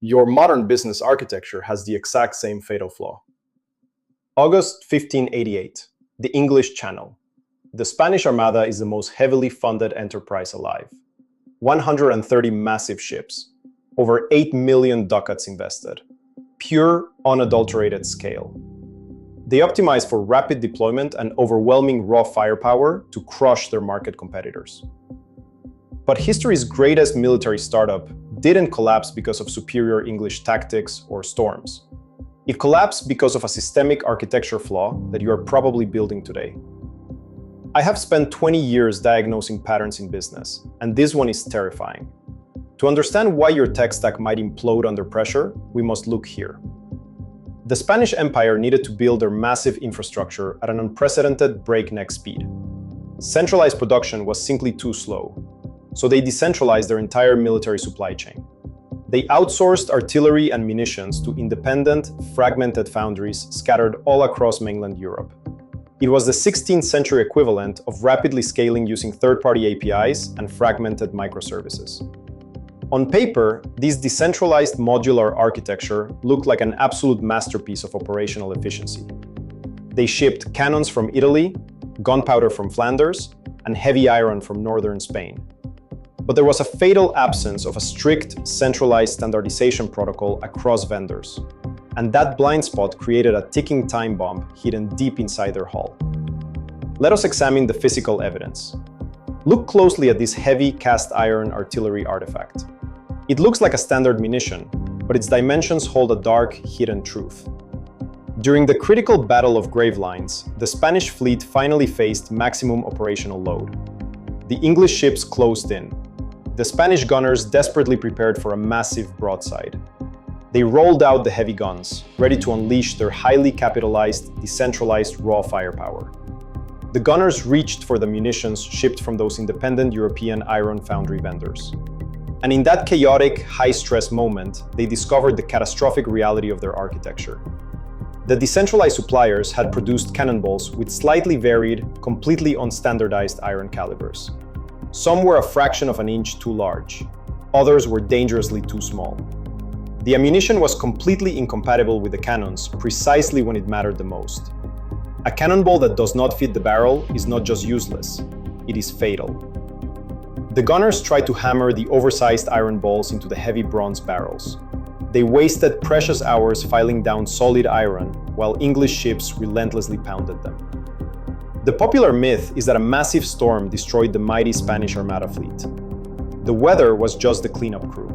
Your modern business architecture has the exact same fatal flaw. August 1588, the English Channel. The Spanish Armada is the most heavily funded enterprise alive. 130 massive ships, over 8 million ducats invested. Pure, unadulterated scale. They optimize for rapid deployment and overwhelming raw firepower to crush their market competitors. But history's greatest military startup didn't collapse because of superior English tactics or storms. It collapsed because of a systemic architecture flaw that you are probably building today. I have spent 20 years diagnosing patterns in business, and this one is terrifying. To understand why your tech stack might implode under pressure, we must look here. The Spanish Empire needed to build their massive infrastructure at an unprecedented breakneck speed. Centralized production was simply too slow, so they decentralized their entire military supply chain. They outsourced artillery and munitions to independent, fragmented foundries scattered all across mainland Europe. It was the 16th century equivalent of rapidly scaling using third-party APIs and fragmented microservices. On paper, this decentralized modular architecture looked like an absolute masterpiece of operational efficiency. They shipped cannons from Italy, gunpowder from Flanders, and heavy iron from northern Spain. But there was a fatal absence of a strict, centralized standardization protocol across vendors. And that blind spot created a ticking time bomb hidden deep inside their hull. Let us examine the physical evidence. Look closely at this heavy cast iron artillery artifact. It looks like a standard munition, but its dimensions hold a dark, hidden truth. During the critical Battle of Gravelines, the Spanish fleet finally faced maximum operational load. The English ships closed in. The Spanish gunners desperately prepared for a massive broadside. They rolled out the heavy guns, ready to unleash their highly capitalized, decentralized raw firepower. The gunners reached for the munitions shipped from those independent European iron foundry vendors. And in that chaotic, high-stress moment, they discovered the catastrophic reality of their architecture. The decentralized suppliers had produced cannonballs with slightly varied, completely unstandardized iron calibers. Some were a fraction of an inch too large. Others were dangerously too small. The ammunition was completely incompatible with the cannons precisely when it mattered the most. A cannonball that does not fit the barrel is not just useless, it is fatal. The gunners tried to hammer the oversized iron balls into the heavy bronze barrels. They wasted precious hours filing down solid iron while English ships relentlessly pounded them. The popular myth is that a massive storm destroyed the mighty Spanish Armada fleet. The weather was just the cleanup crew.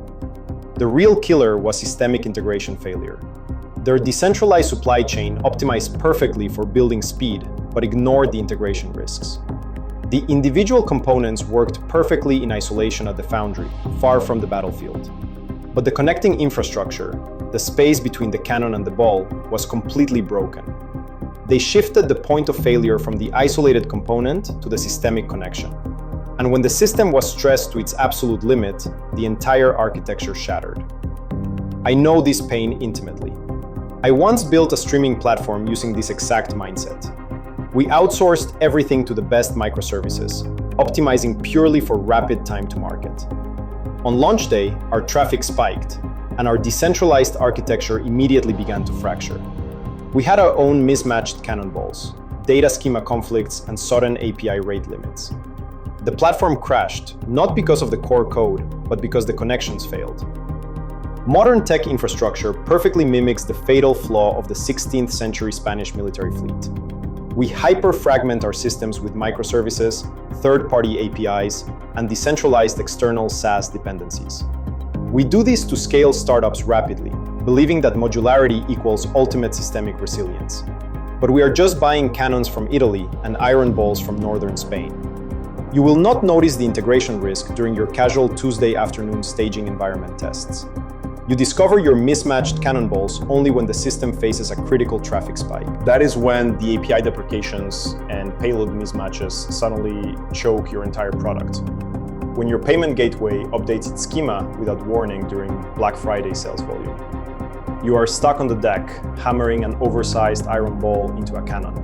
The real killer was systemic integration failure. Their decentralized supply chain optimized perfectly for building speed, but ignored the integration risks. The individual components worked perfectly in isolation at the foundry, far from the battlefield. But the connecting infrastructure, the space between the cannon and the ball, was completely broken. They shifted the point of failure from the isolated component to the systemic connection. And when the system was stressed to its absolute limit, the entire architecture shattered. I know this pain intimately. I once built a streaming platform using this exact mindset. We outsourced everything to the best microservices, optimizing purely for rapid time to market. On launch day, our traffic spiked, and our decentralized architecture immediately began to fracture. We had our own mismatched cannonballs, data schema conflicts, and sudden API rate limits. The platform crashed, not because of the core code, but because the connections failed. Modern tech infrastructure perfectly mimics the fatal flaw of the 16th century Spanish military fleet. We hyper-fragment our systems with microservices, third-party APIs, and decentralized external SaaS dependencies. We do this to scale startups rapidly, believing that modularity equals ultimate systemic resilience. But we are just buying cannons from Italy and iron balls from northern Spain. You will not notice the integration risk during your casual Tuesday afternoon staging environment tests. You discover your mismatched cannonballs only when the system faces a critical traffic spike. That is when the API deprecations and payload mismatches suddenly choke your entire product. When your payment gateway updates its schema without warning during Black Friday sales volume. You are stuck on the deck, hammering an oversized iron ball into a cannon.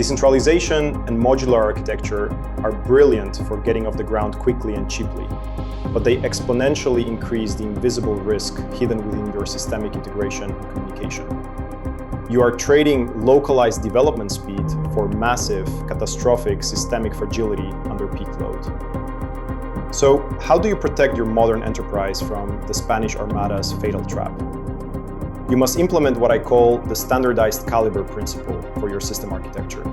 Decentralization and modular architecture are brilliant for getting off the ground quickly and cheaply, but they exponentially increase the invisible risk hidden within your systemic integration and communication. You are trading localized development speed for massive, catastrophic systemic fragility under peak load. So, how do you protect your modern enterprise from the Spanish Armada's fatal trap? You must implement what I call the standardized caliber principle for your system architecture.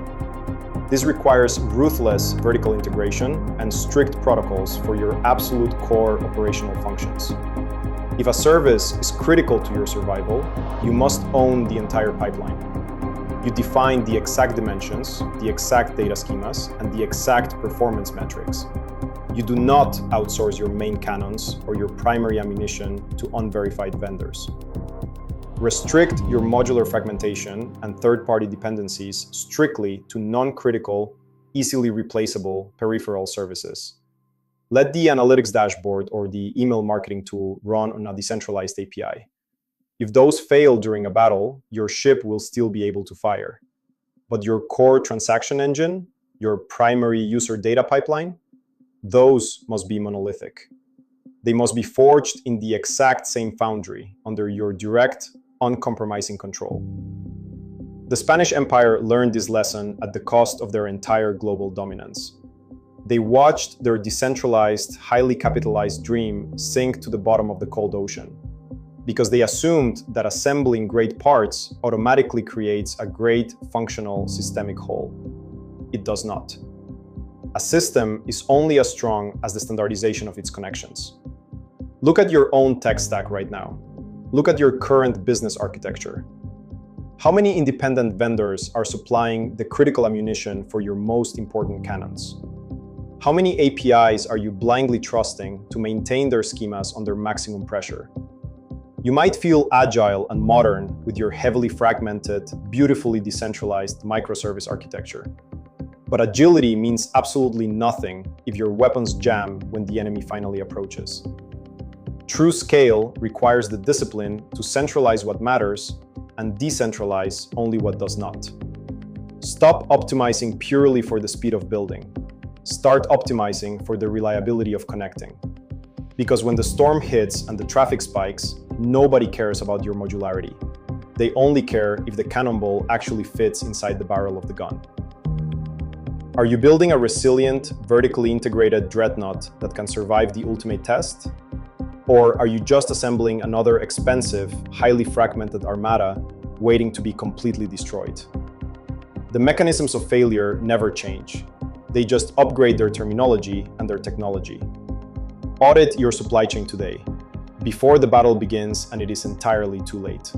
This requires ruthless vertical integration and strict protocols for your absolute core operational functions. If a service is critical to your survival, you must own the entire pipeline. You define the exact dimensions, the exact data schemas, and the exact performance metrics. You do not outsource your main cannons or your primary ammunition to unverified vendors. Restrict your modular fragmentation and third-party dependencies strictly to non-critical, easily replaceable peripheral services. Let the analytics dashboard or the email marketing tool run on a decentralized API. If those fail during a battle, your ship will still be able to fire. But your core transaction engine, your primary user data pipeline, those must be monolithic. They must be forged in the exact same foundry under your direct, uncompromising control. The Spanish Empire learned this lesson at the cost of their entire global dominance. They watched their decentralized, highly capitalized dream sink to the bottom of the cold ocean, because they assumed that assembling great parts automatically creates a great, functional, systemic whole. It does not. A system is only as strong as the standardization of its connections. Look at your own tech stack right now. Look at your current business architecture. How many independent vendors are supplying the critical ammunition for your most important cannons? How many APIs are you blindly trusting to maintain their schemas under maximum pressure? You might feel agile and modern with your heavily fragmented, beautifully decentralized microservice architecture. But agility means absolutely nothing if your weapons jam when the enemy finally approaches. True scale requires the discipline to centralize what matters and decentralize only what does not. Stop optimizing purely for the speed of building. Start optimizing for the reliability of connecting. Because when the storm hits and the traffic spikes, nobody cares about your modularity. They only care if the cannonball actually fits inside the barrel of the gun. Are you building a resilient, vertically integrated dreadnought that can survive the ultimate test? Or are you just assembling another expensive, highly fragmented armada waiting to be completely destroyed? The mechanisms of failure never change. They just upgrade their terminology and their technology. Audit your supply chain today, before the battle begins and it is entirely too late.